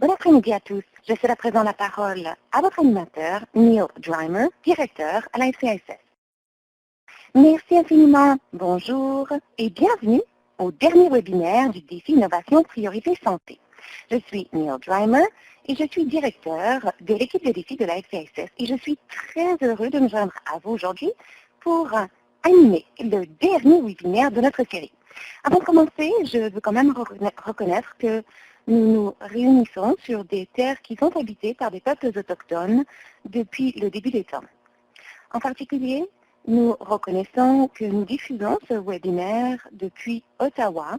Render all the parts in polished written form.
Bon après-midi à tous. Je cède à présent la parole à votre animateur, Neil Dreimer, directeur à la FCISS. Merci infiniment, bonjour et bienvenue au dernier webinaire du défi Innovation Priorité Santé. Je suis Neil Dreimer et je suis directeur de l'équipe de défi de la FCISS et je suis très heureux de me joindre à vous aujourd'hui pour animer le dernier webinaire de notre série. Avant de commencer, je veux quand même reconnaître que nous nous réunissons sur des terres qui sont habitées par des peuples autochtones depuis le début des temps. En particulier, nous reconnaissons que nous diffusons ce webinaire depuis Ottawa,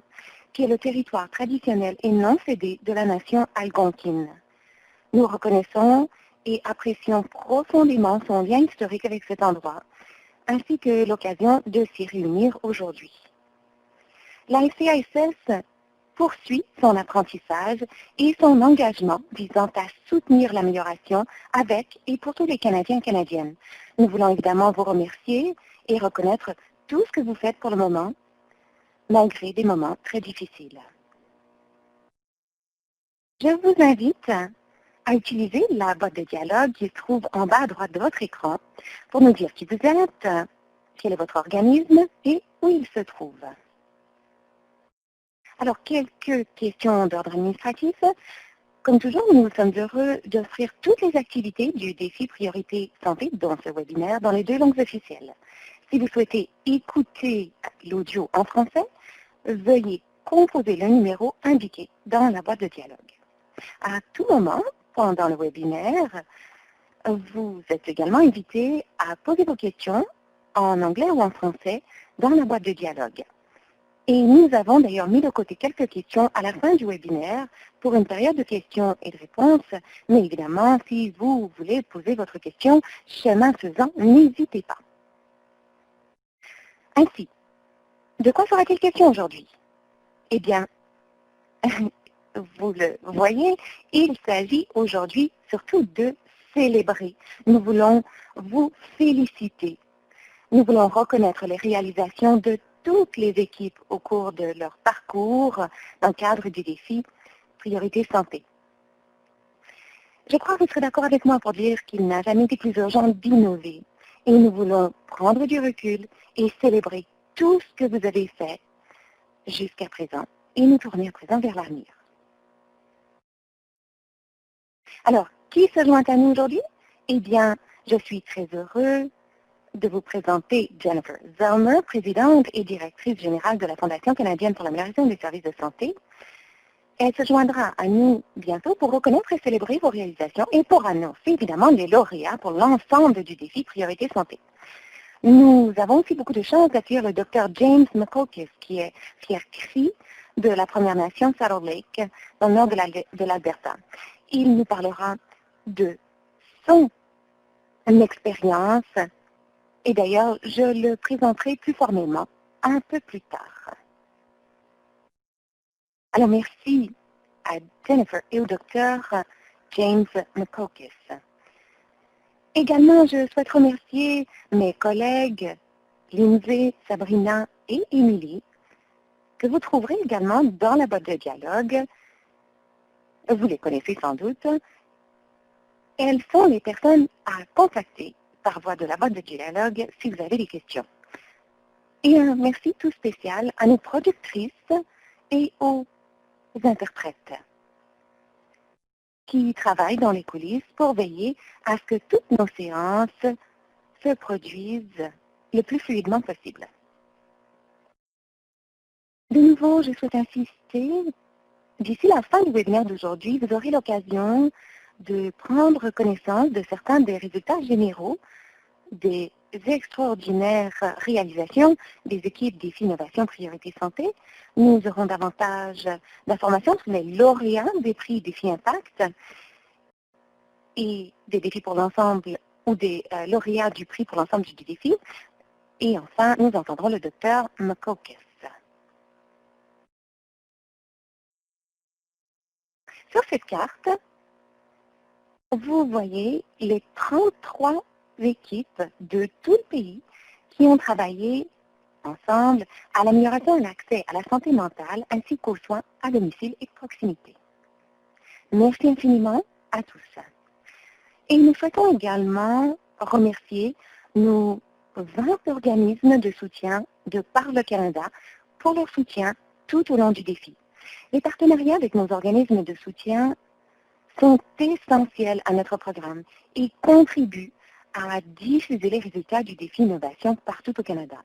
qui est le territoire traditionnel et non cédé de la nation algonquine. Nous reconnaissons et apprécions profondément son lien historique avec cet endroit, ainsi que l'occasion de s'y réunir aujourd'hui. La FCISS poursuit son apprentissage et son engagement visant à soutenir l'amélioration avec et pour tous les Canadiens et Canadiennes. Nous voulons évidemment vous remercier et reconnaître tout ce que vous faites pour le moment, malgré des moments très difficiles. Je vous invite à utiliser la boîte de dialogue qui se trouve en bas à droite de votre écran pour nous dire qui vous êtes, quel est votre organisme et où il se trouve. Alors, quelques questions d'ordre administratif. Comme toujours, nous sommes heureux d'offrir toutes les activités du défi Priorité Santé dans ce webinaire dans les deux langues officielles. Si vous souhaitez écouter l'audio en français, veuillez composer le numéro indiqué dans la boîte de dialogue. À tout moment, pendant le webinaire, vous êtes également invité à poser vos questions en anglais ou en français dans la boîte de dialogue. Et nous avons d'ailleurs mis de côté quelques questions à la fin du webinaire pour une période de questions et de réponses. Mais évidemment, si vous voulez poser votre question, chemin faisant, n'hésitez pas. Ainsi, de quoi sera-t-il question aujourd'hui? Eh bien, vous le voyez, il s'agit aujourd'hui surtout de célébrer. Nous voulons vous féliciter. Nous voulons reconnaître les réalisations de toutes les équipes au cours de leur parcours dans le cadre du défi Priorité Santé. Je crois que vous serez d'accord avec moi pour dire qu'il n'a jamais été plus urgent d'innover. Et nous voulons prendre du recul et célébrer tout ce que vous avez fait jusqu'à présent et nous tourner à présent vers l'avenir. Alors, qui se joint à nous aujourd'hui? Eh bien, je suis très heureux de vous présenter Jennifer Zellmer, présidente et directrice générale de la Fondation canadienne pour l'amélioration des services de santé. Elle se joindra à nous bientôt pour reconnaître et célébrer vos réalisations et pour annoncer évidemment les lauréats pour l'ensemble du défi Priorité Santé. Nous avons aussi beaucoup de chance d'accueillir le Dr James McCokis, qui est fier cri de la Première Nation Saddle Lake, dans le nord de l'Alberta. Il nous parlera de son expérience. Et d'ailleurs, je le présenterai plus formellement un peu plus tard. Alors, merci à Jennifer et au docteur James McCokis. Également, je souhaite remercier mes collègues Lindsay, Sabrina et Émilie, que vous trouverez également dans la boîte de dialogue. Vous les connaissez sans doute. Elles sont les personnes à contacter par voie de la boîte de dialogue si vous avez des questions. Et un merci tout spécial à nos productrices et aux interprètes qui travaillent dans les coulisses pour veiller à ce que toutes nos séances se produisent le plus fluidement possible. De nouveau, je souhaite insister, d'ici la fin du webinaire d'aujourd'hui, vous aurez l'occasion de prendre connaissance de certains des résultats généraux des extraordinaires réalisations des équipes défi Innovation Priorité Santé. Nous aurons davantage d'informations sur les lauréats des prix Défi Impact et des défis pour l'ensemble ou des lauréats du prix pour l'ensemble du défi. Et enfin, nous entendrons le docteur McCokis. Sur cette carte, vous voyez les 33 équipes de tout le pays qui ont travaillé ensemble à l'amélioration de l'accès à la santé mentale ainsi qu'aux soins à domicile et de proximité. Merci infiniment à tous. Et nous souhaitons également remercier nos 20 organismes de soutien de par le Canada pour leur soutien tout au long du défi. Les partenariats avec nos organismes de soutien sont essentiels à notre programme et contribuent à diffuser les résultats du défi innovation partout au Canada.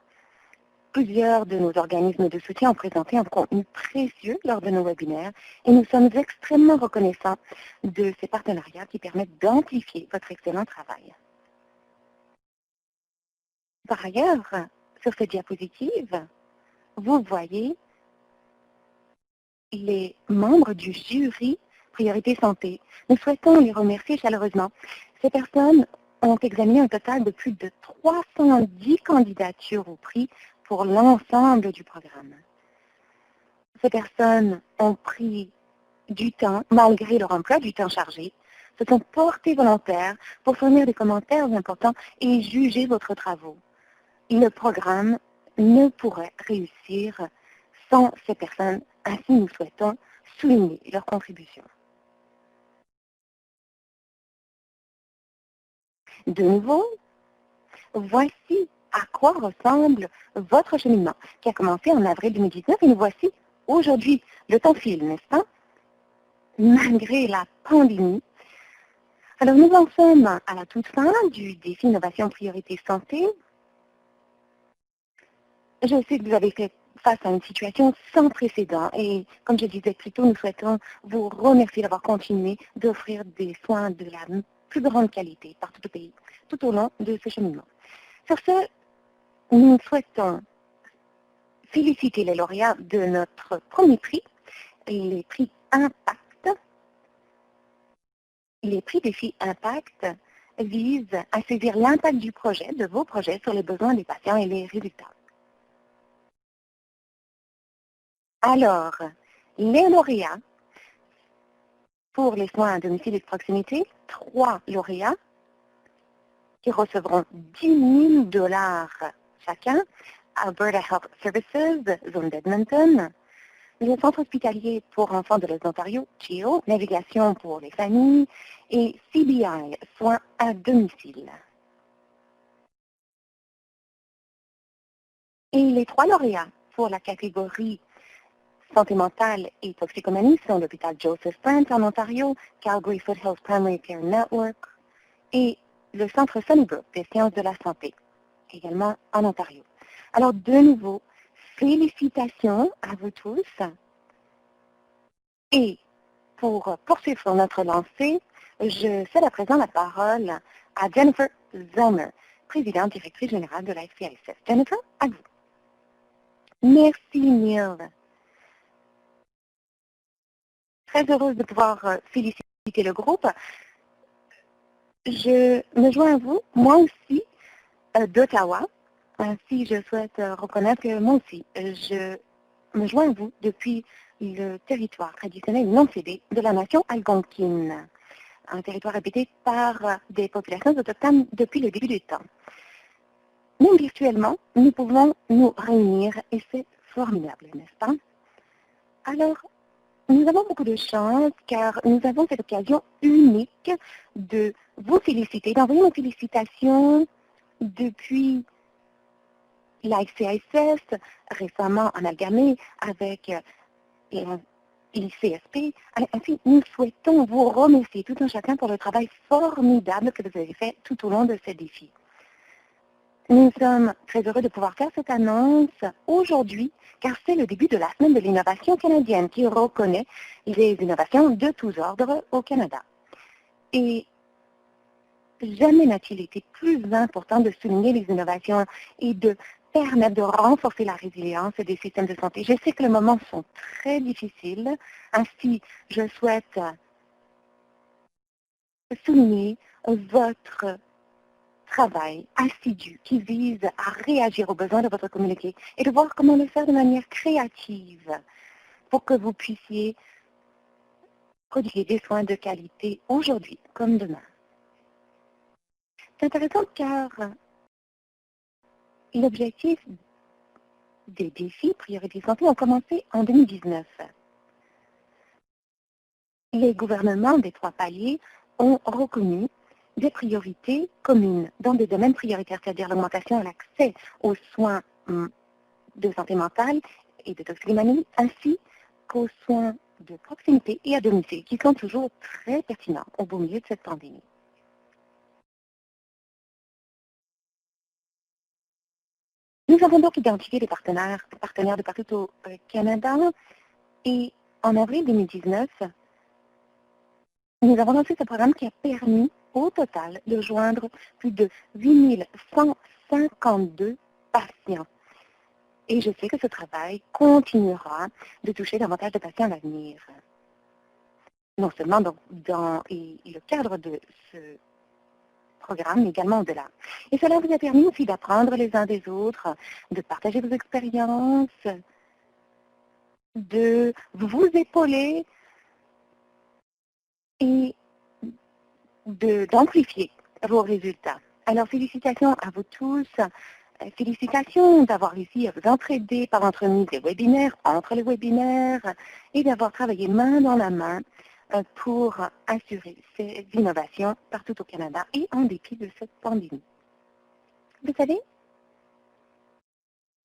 Plusieurs de nos organismes de soutien ont présenté un contenu précieux lors de nos webinaires et nous sommes extrêmement reconnaissants de ces partenariats qui permettent d'amplifier votre excellent travail. Par ailleurs, sur cette diapositive, vous voyez les membres du jury Priorité Santé. Nous souhaitons les remercier chaleureusement. Ces personnes ont examiné un total de plus de 310 candidatures au prix pour l'ensemble du programme. Ces personnes ont pris du temps, malgré leur emploi du temps chargé, se sont portées volontaires pour fournir des commentaires importants et juger votre travaux. Le programme ne pourrait réussir sans ces personnes. Ainsi, nous souhaitons souligner leur contribution. De nouveau, voici à quoi ressemble votre cheminement qui a commencé en avril 2019 et nous voici aujourd'hui. Le temps file, n'est-ce pas? Malgré la pandémie. Alors, nous en sommes à la toute fin du défi Innovation Priorité Santé. Je sais que vous avez fait face à une situation sans précédent et, comme je disais plus tôt, nous souhaitons vous remercier d'avoir continué d'offrir des soins de la plus grande qualité partout au pays, tout au long de ce cheminement. Sur ce, nous souhaitons féliciter les lauréats de notre premier prix, les prix Impact. Les prix Défi Impact visent à saisir l'impact du projet, de vos projets, sur les besoins des patients et les résultats. Alors, les lauréats pour les soins à domicile et de proximité, 3 lauréats qui recevront 10 000 $ chacun. Alberta Health Services, zone d'Edmonton. Le centre hospitalier pour enfants de l'Est d'Ontario, CHEO, navigation pour les familles, et CBI, soins à domicile. Et les 3 lauréats pour la catégorie santé mentale et toxicomanie sont l'hôpital Joseph Brant en Ontario, Calgary Foothills Primary Care Network et le centre Sunnybrook des sciences de la santé, également en Ontario. Alors, de nouveau, félicitations à vous tous. Et pour poursuivre notre lancée, je cède à présent la parole à Jennifer Zellmer, présidente directrice générale de la FCISS. Jennifer, à vous. Merci, Neil. Très heureuse de pouvoir féliciter le groupe. Je me joins à vous, moi aussi, d'Ottawa. Ainsi, je souhaite reconnaître que moi aussi, je me joins à vous depuis le territoire traditionnel non cédé de la nation algonquine, un territoire habité par des populations autochtones depuis le début du temps. Même virtuellement, nous pouvons nous réunir et c'est formidable, n'est-ce pas? Alors, nous avons beaucoup de chance car nous avons cette occasion unique de vous féliciter, d'envoyer nos félicitations depuis la FCISS, récemment amalgamée avec l'ICSP. Ainsi, nous souhaitons vous remercier tout un chacun pour le travail formidable que vous avez fait tout au long de ce défi. Nous sommes très heureux de pouvoir faire cette annonce aujourd'hui, car c'est le début de la semaine de l'innovation canadienne qui reconnaît les innovations de tous ordres au Canada. Et jamais n'a-t-il été plus important de souligner les innovations et de permettre de renforcer la résilience des systèmes de santé. Je sais que les moments sont très difficiles. Ainsi, je souhaite souligner votre travail assidu qui vise à réagir aux besoins de votre communauté et de voir comment le faire de manière créative pour que vous puissiez prodiguer des soins de qualité aujourd'hui comme demain. C'est intéressant car l'objectif des défis Priorité Santé ont commencé en 2019. les gouvernements des 3 paliers ont reconnu des priorités communes dans des domaines prioritaires, c'est-à-dire l'augmentation de l'accès aux soins de santé mentale et de toxicomanie, ainsi qu'aux soins de proximité et à domicile, qui sont toujours très pertinents au beau milieu de cette pandémie. Nous avons donc identifié des partenaires de partout au Canada et en avril 2019, nous avons lancé ce programme qui a permis au total de joindre plus de 8 152 patients. Et je sais que ce travail continuera de toucher davantage de patients à l'avenir. Non seulement dans le cadre de ce programme, mais également au-delà. Et cela vous a permis aussi d'apprendre les uns des autres, de partager vos expériences, de vous épauler et d'amplifier vos résultats. Alors, félicitations à vous tous. Félicitations d'avoir réussi à vous entraider par l'entremise des webinaires, entre les webinaires, et d'avoir travaillé main dans la main pour assurer ces innovations partout au Canada et en dépit de cette pandémie. Vous savez,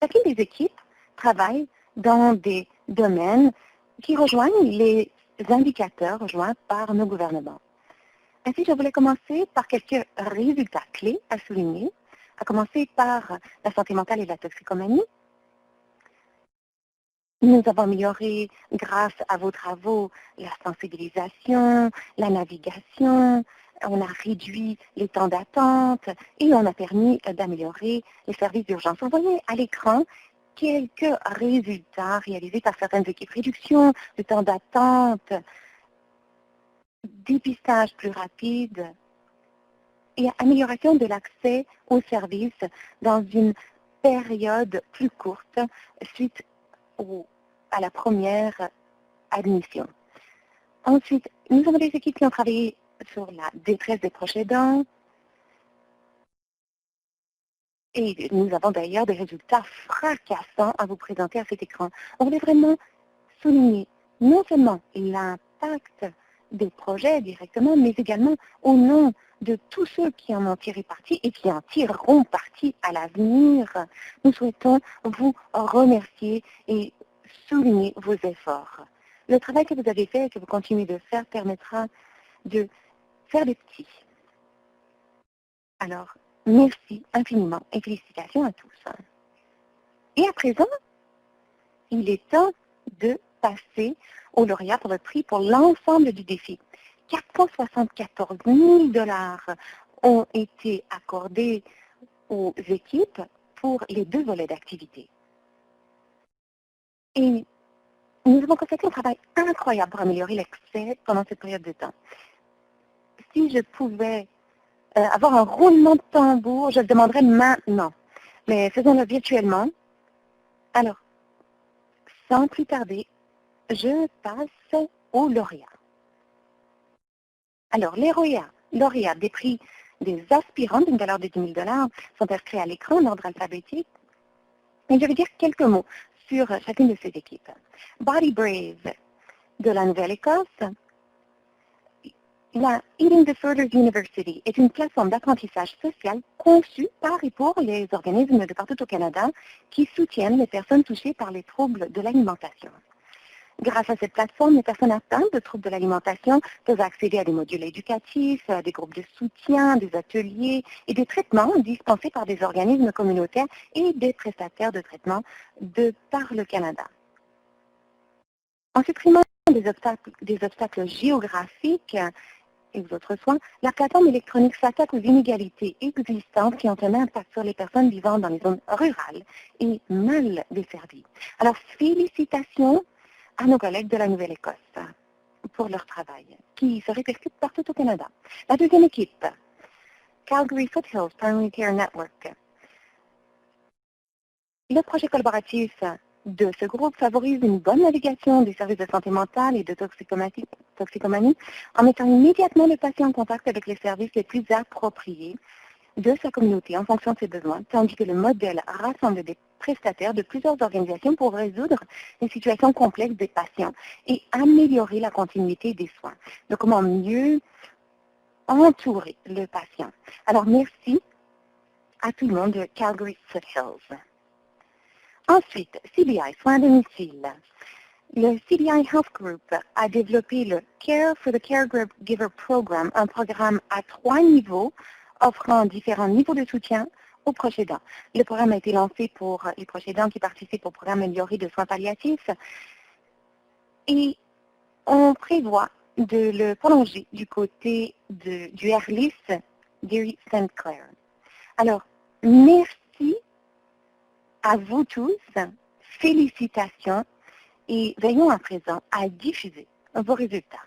chacune des équipes travaille dans des domaines qui rejoignent les indicateurs rejoints par nos gouvernements. Ainsi, je voulais commencer par quelques résultats clés à souligner, à commencer par la santé mentale et la toxicomanie. Nous avons amélioré, grâce à vos travaux, la sensibilisation, la navigation, on a réduit les temps d'attente et on a permis d'améliorer les services d'urgence. Vous voyez à l'écran quelques résultats réalisés par certaines équipes. Réduction du temps d'attente, dépistage plus rapide et amélioration de l'accès aux services dans une période plus courte suite à la première admission. Ensuite, nous avons des équipes qui ont travaillé sur la détresse des proches aidants et nous avons d'ailleurs des résultats fracassants à vous présenter à cet écran. On voulait vraiment souligner non seulement l'impact des projets directement, mais également au nom de tous ceux qui en ont tiré parti et qui en tireront parti à l'avenir. Nous souhaitons vous remercier et souligner vos efforts. Le travail que vous avez fait et que vous continuez de faire permettra de faire des petits. Alors, merci infiniment et félicitations à tous. Et à présent, il est temps de passer au lauréat pour le prix pour l'ensemble du défi. 474 000 $ ont été accordés aux équipes pour les 2 volets d'activité. Et nous avons consacré un travail incroyable pour améliorer l'accès pendant cette période de temps. Si je pouvais avoir un roulement de tambour, je le demanderais maintenant. Mais faisons-le virtuellement. Alors, sans plus tarder, je passe aux lauréats. Alors, les lauréats des prix des aspirants d'une valeur de 10 000 $ sont inscrits à l'écran en ordre alphabétique. Et je vais dire quelques mots sur chacune de ces équipes. Body Brave de la Nouvelle-Écosse. La Eating Disorders University est une plateforme d'apprentissage social conçue par et pour les organismes de partout au Canada qui soutiennent les personnes touchées par les troubles de l'alimentation. Grâce à cette plateforme, les personnes atteintes de troubles de l'alimentation peuvent accéder à des modules éducatifs, à des groupes de soutien, des ateliers et des traitements dispensés par des organismes communautaires et des prestataires de traitement de par le Canada. En supprimant des obstacles géographiques et aux autres soins, la plateforme électronique s'attaque aux inégalités existantes qui ont un impact sur les personnes vivant dans les zones rurales et mal desservies. Alors, félicitations à nos collègues de la Nouvelle-Écosse pour leur travail, qui se répercute partout au Canada. La deuxième équipe, Calgary Foothills Primary Care Network. Le projet collaboratif de ce groupe favorise une bonne navigation des services de santé mentale et de toxicomanie en mettant immédiatement le patient en contact avec les services les plus appropriés de sa communauté en fonction de ses besoins, tandis que le modèle rassemble des prestataires de plusieurs organisations pour résoudre les situations complexes des patients et améliorer la continuité des soins. Donc, comment mieux entourer le patient. Alors, merci à tout le monde de Calgary Foothills. Ensuite, CBI, soins à domicile. Le CBI Health Group a développé le Care for the Caregiver Program, un programme à 3 niveaux offrant différents niveaux de soutien aux proches aidants. Le programme a été lancé pour les proches aidants qui participent au programme amélioré de soins palliatifs et on prévoit de le prolonger du côté du Airlis Gary St. Clair. Alors, merci à vous tous, félicitations et veillons à présent à diffuser vos résultats.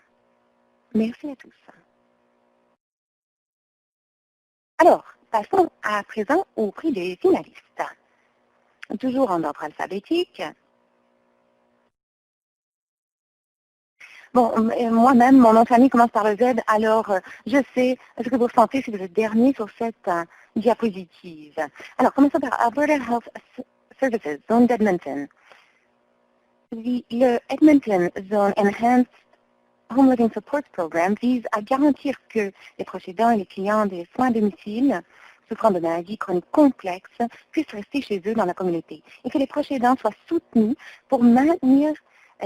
Merci à tous. Alors, passons à présent au prix des finalistes. Toujours en ordre alphabétique. Bon, moi-même, mon nom de famille commence par le Z, alors je sais ce que vous ressentez si vous êtes dernier sur cette diapositive. Alors, commençons par Alberta Health Services, zone d'Edmonton. Le Edmonton Zone Enhanced Home Living Support Program vise à garantir que les proches aidants et les clients des soins à domicile souffrant de maladies chroniques complexes puissent rester chez eux dans la communauté et que les proches aidants soient soutenus pour maintenir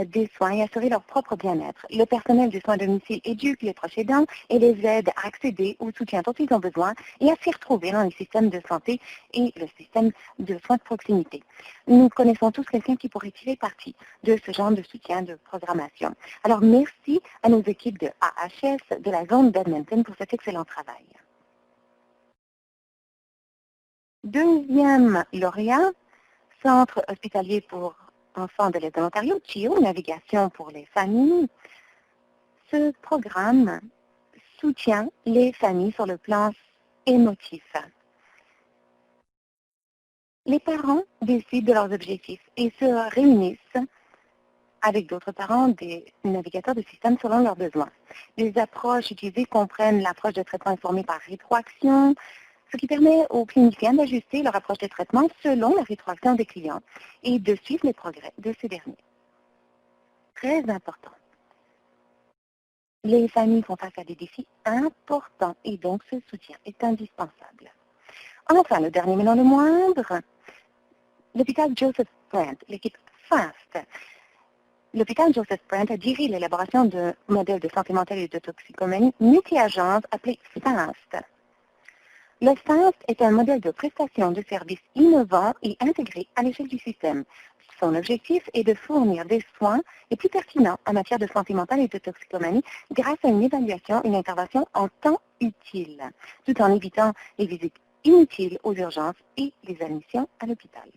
des soins et assurer leur propre bien-être. Le personnel des soins à domicile éduque les proches aidants et les aide à accéder au soutien dont ils ont besoin et à s'y retrouver dans les systèmes de santé et le système de soins de proximité. Nous connaissons tous quelqu'un qui pourrait tirer parti de ce genre de soutien de programmation. Alors, merci à nos équipes de AHS de la zone d'Edmonton pour cet excellent travail. Deuxième lauréat, Centre hospitalier pour enfants de l'Est de l'Ontario, CHIO, navigation pour les familles. Ce programme soutient les familles sur le plan émotif. Les parents décident de leurs objectifs et se réunissent avec d'autres parents, des navigateurs de système selon leurs besoins. Les approches utilisées comprennent l'approche de traitement informé par rétroaction, ce qui permet aux cliniciens d'ajuster leur approche de traitement selon la rétroaction des clients et de suivre les progrès de ces derniers. Très important. Les familles font face à des défis importants et donc ce soutien est indispensable. Enfin, le dernier mais non le moindre, l'hôpital Joseph Brant, l'équipe FAST. L'hôpital Joseph Brant a dirigé l'élaboration d'un modèle de santé mentale et de toxicomanie multi-agence appelé FAST. Le FAST est un modèle de prestation de services innovants et intégrés à l'échelle du système. Son objectif est de fournir des soins les plus pertinents en matière de santé mentale et de toxicomanie grâce à une évaluation, une intervention en temps utile, tout en évitant les visites inutiles aux urgences et les admissions à l'hôpital.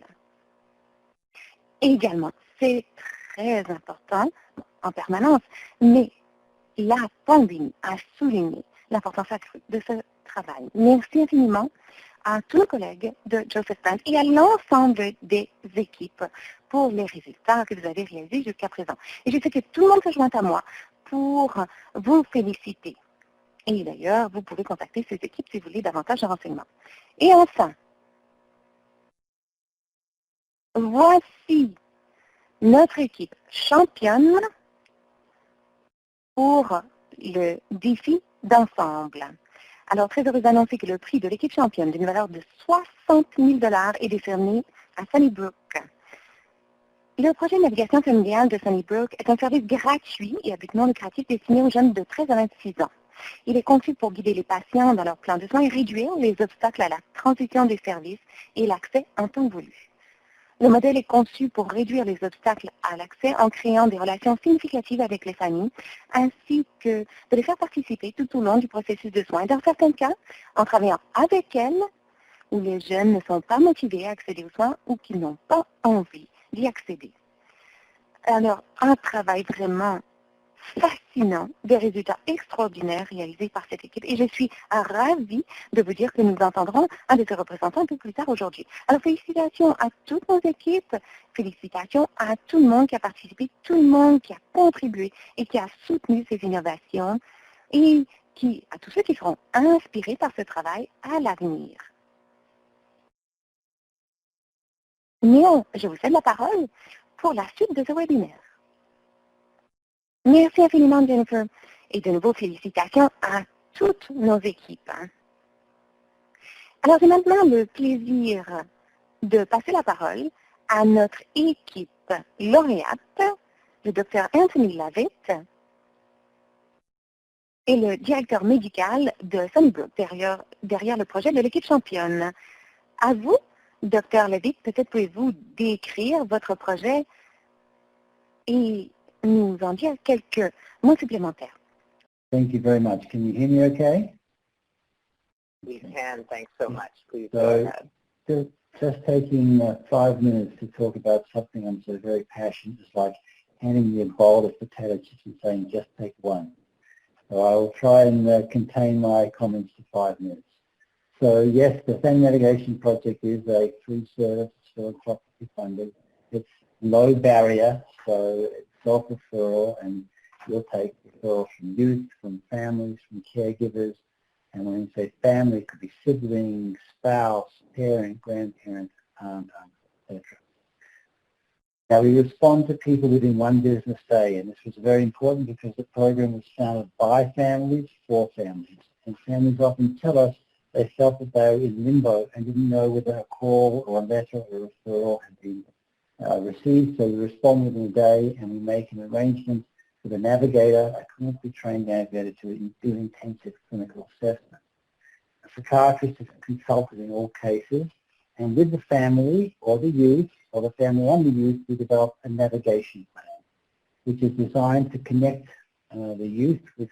Également, c'est très important en permanence, mais la pandémie a souligné l'importance accrue de ce travail. Merci infiniment à tous nos collègues de Joseph Brant et à l'ensemble des équipes pour les résultats que vous avez réalisés jusqu'à présent. Et je sais que tout le monde se joint à moi pour vous féliciter. Et d'ailleurs, vous pouvez contacter ces équipes si vous voulez davantage de renseignements. Et enfin, voici notre équipe championne pour le défi d'ensemble. Alors, très heureuse d'annoncer que le prix de l'équipe championne d'une valeur de 60 000 $ est décerné à Sunnybrook. Le projet de navigation familiale de Sunnybrook est un service gratuit et à but non lucratif destiné aux jeunes de 13 à 26 ans. Il est conçu pour guider les patients dans leur plan de soins et réduire les obstacles à la transition des services et l'accès en temps voulu. Le modèle est conçu pour réduire les obstacles à l'accès en créant des relations significatives avec les familles, ainsi que de les faire participer tout au long du processus de soins. Et dans certains cas, en travaillant avec elles, où les jeunes ne sont pas motivés à accéder aux soins ou qui n'ont pas envie d'y accéder. Alors, un travail vraiment fascinant, des résultats extraordinaires réalisés par cette équipe. Et je suis ravie de vous dire que nous entendrons un de ses représentants un peu plus tard aujourd'hui. Alors, félicitations à toutes nos équipes, félicitations à tout le monde qui a participé, tout le monde qui a contribué et qui a soutenu ces innovations. Et à tous ceux qui seront inspirés par ce travail à l'avenir. Neil, je vous cède la parole pour la suite de ce webinaire. Merci infiniment, Jennifer, et de nouveau félicitations à toutes nos équipes. Alors, j'ai maintenant le plaisir de passer la parole à notre équipe lauréate, le Dr Anthony Lavitt et le directeur médical de Sunnybrook derrière le projet de l'équipe championne. À vous, Dr Lavitt, peut-être pouvez-vous décrire votre projet et nous en dire quelques mots supplémentaires. Thank you very much. Can you hear me okay? We can. Thanks so much. Please go So, ahead. just taking 5 minutes to talk about something I'm so very passionate, it's like handing me a bowl of potato chips and saying, just take one. So I will try and contain my comments to 5 minutes. So yes, the Family Navigation Project is a free service, it's philanthropically funded. It's low barrier, so it's self-referral, and you'll take referrals from youth, from families, from caregivers. And when you say family, it could be siblings, spouse, parent, grandparent, aunt, etc. Now, we respond to people within 1 business day, and this was very important because the program was founded by families for families. And families often tell us they felt that they were in limbo and didn't know whether a call or a letter or a referral had been received. So we respond within a day, and we make an arrangement with a navigator, a clinically trained navigator, to do intensive clinical assessment. A psychiatrist is consulted in all cases, and with the family or the youth, or the family and the youth, we develop a navigation plan, which is designed to connect the youth with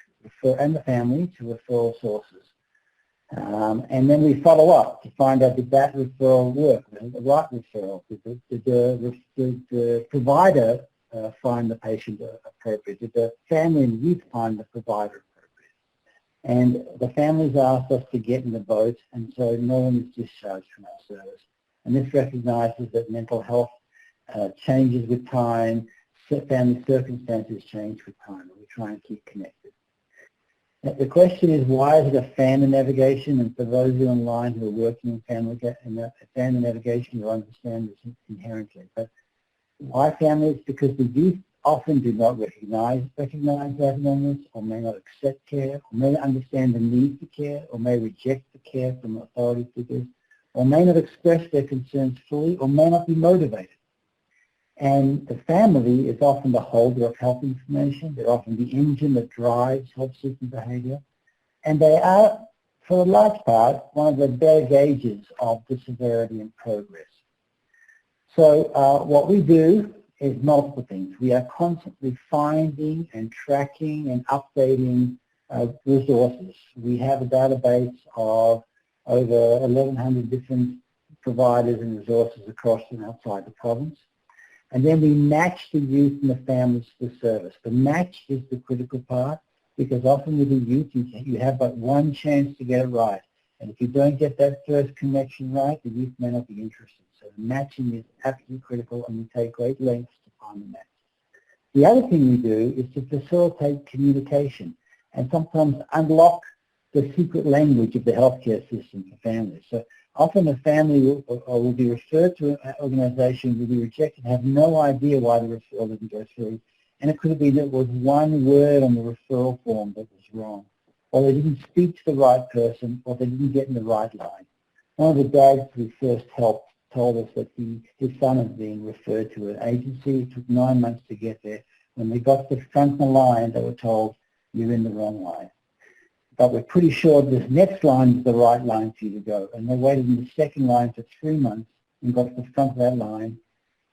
and the family to referral sources. And then we follow up to find out, did that referral work, the right referral? Did the provider find the patient appropriate? Did the family and youth find the provider appropriate? And the families asked us to get in the boat, and so no one is discharged from our service. And this recognizes that mental health changes with time, family circumstances change with time, and we try and keep connected. Now, the question is, why is it a family navigation? And for those of you online who are working in family navigation, you'll understand this inherently. But why families? Because the youth often do not recognize that illness, or may not accept care, or may not understand the need for care, or may reject the care from authority figures, or may not express their concerns fully, or may not be motivated. And the family is often the holder of health information. They're often the engine that drives health-seeking behavior. And they are, for a large part, one of the better gauges of the severity and progress. So what we do is multiple things. We are constantly finding and tracking and updating resources. We have a database of over 1,100 different providers and resources across and outside the province. And then we match the youth and the families to the service. The match is the critical part, because often with the youth you have but one chance to get it right. And if you don't get that first connection right, the youth may not be interested. So the matching is absolutely critical, and we take great lengths to find the match. The other thing we do is to facilitate communication and sometimes unlock the secret language of the healthcare system for families. So often a family will be referred to an organization, will be rejected, have no idea why the referral didn't go through. And it could have been that it was one word on the referral form that was wrong, or they didn't speak to the right person, or they didn't get in the right line. One of the dads we first helped told us that his son was being referred to an agency. It took 9 months to get there. When they got to the front of the line, they were told, you're in the wrong line. But we're pretty sure this next line is the right line for you to go. And they waited in the second line for 3 months and got to the front of that line,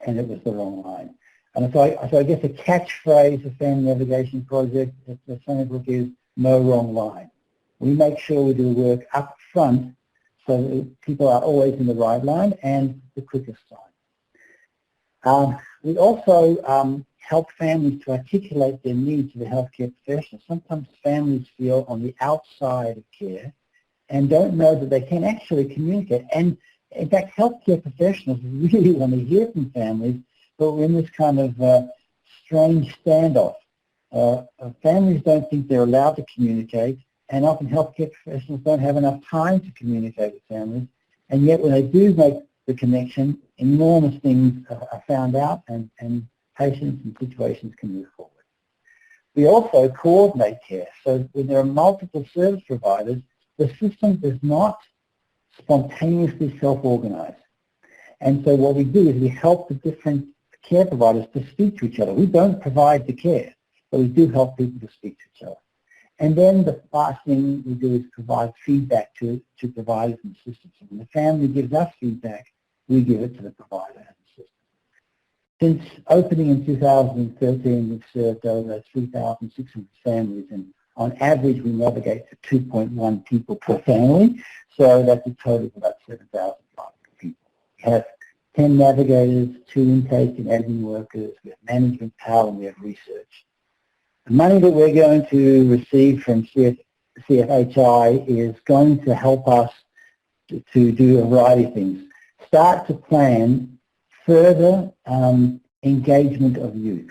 and it was the wrong line. And so I guess the catchphrase of Family Navigation Project at Sunnybrook is no wrong line. We make sure we do work up front so that people are always in the right line and the quickest line. We also help families to articulate their needs to the healthcare professionals. Sometimes families feel on the outside of care and don't know that they can actually communicate. And in fact, healthcare professionals really want to hear from families, but we're in this kind of strange standoff. Families don't think they're allowed to communicate, and often healthcare professionals don't have enough time to communicate with families, and yet when they do make the connection, enormous things are found out and patients and situations can move forward. We also coordinate care, so when there are multiple service providers, the system does not spontaneously self-organize. And so what we do is we help the different care providers to speak to each other. We don't provide the care, but we do help people to speak to each other. And then the last thing we do is provide feedback to providers and systems. So when the family gives us feedback, we give it to the provider and the system. Since opening in 2013, we've served over 3,600 families, and on average we navigate to 2.1 people per family, so that's a total of about 7,500 people. We have 10 navigators, 2 intake and admin workers, we have management power, and we have research. The money that we're going to receive from CFHI is going to help us to do a variety of things. Start to plan further engagement of youth.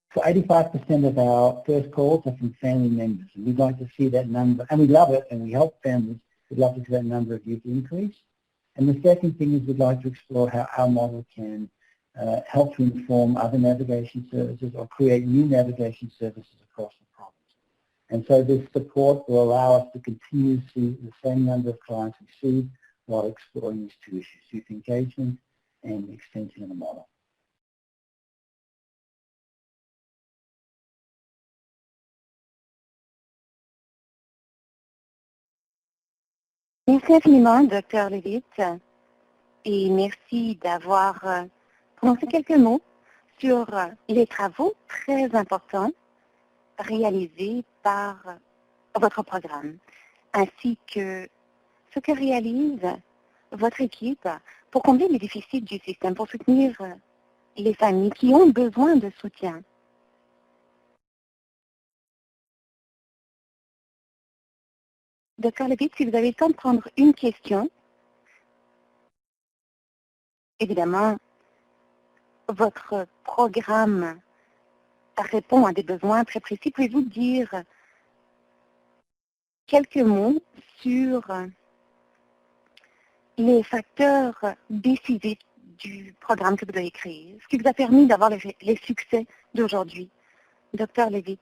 For 85% of our first calls are from family members, and we'd like to see that number, and we love it, and we help families, we'd love to see that number of youth increase. And the second thing is we'd like to explore how our model can help to inform other navigation services or create new navigation services across the province. And so this support will allow us to continue to see the same number of clients received while exploring these 2 issues, youth engagement and extension of the model. Merci infiniment, Dr. Levitt, et merci d'avoir prononcé quelques mots sur les travaux très importants réalisés par votre programme, ainsi que ce que réalise votre équipe pour combler les déficits du système, pour soutenir les familles qui ont besoin de soutien. Dr. Levitt, si vous avez le temps de prendre une question, évidemment, votre programme répond à des besoins très précis. Pouvez-vous dire quelques mots sur les facteurs décisifs du programme que vous avez créé, ce qui vous a permis d'avoir les succès d'aujourd'hui? Dr. Levitt.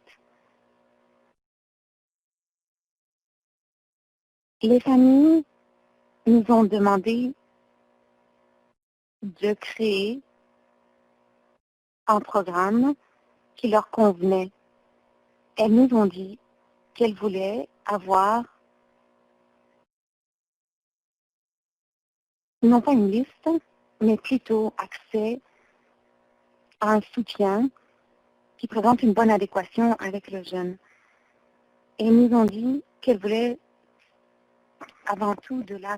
Les familles nous ont demandé de créer un programme qui leur convenait. Elles nous ont dit qu'elles voulaient avoir non pas une liste, mais plutôt accès à un soutien qui présente une bonne adéquation avec le jeune. Et elles nous ont dit qu'elles voulaient avant tout de la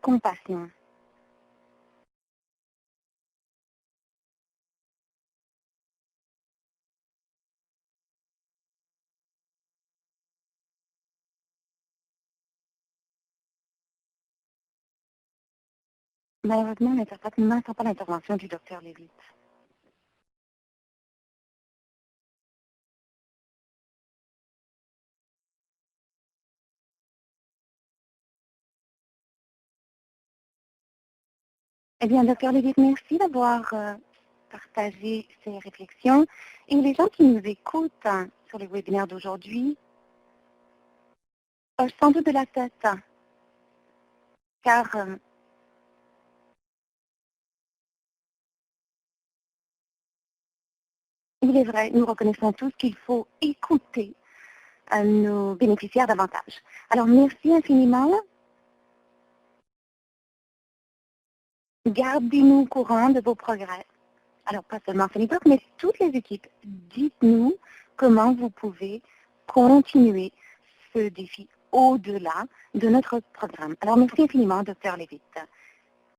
compassion. Malheureusement, l'interprète n'entend pas l'intervention du Dr. Levitt. Eh bien, Dr. Levitt, merci d'avoir partagé ces réflexions. Et les gens qui nous écoutent sur les webinaires d'aujourd'hui hochent sans doute de la tête, car il est vrai, nous reconnaissons tous qu'il faut écouter nos bénéficiaires davantage. Alors, merci infiniment. Gardez-nous au courant de vos progrès. Alors, pas seulement Fanny Burke, mais toutes les équipes. Dites-nous comment vous pouvez continuer ce défi au-delà de notre programme. Alors, merci infiniment, Dr. Levitt.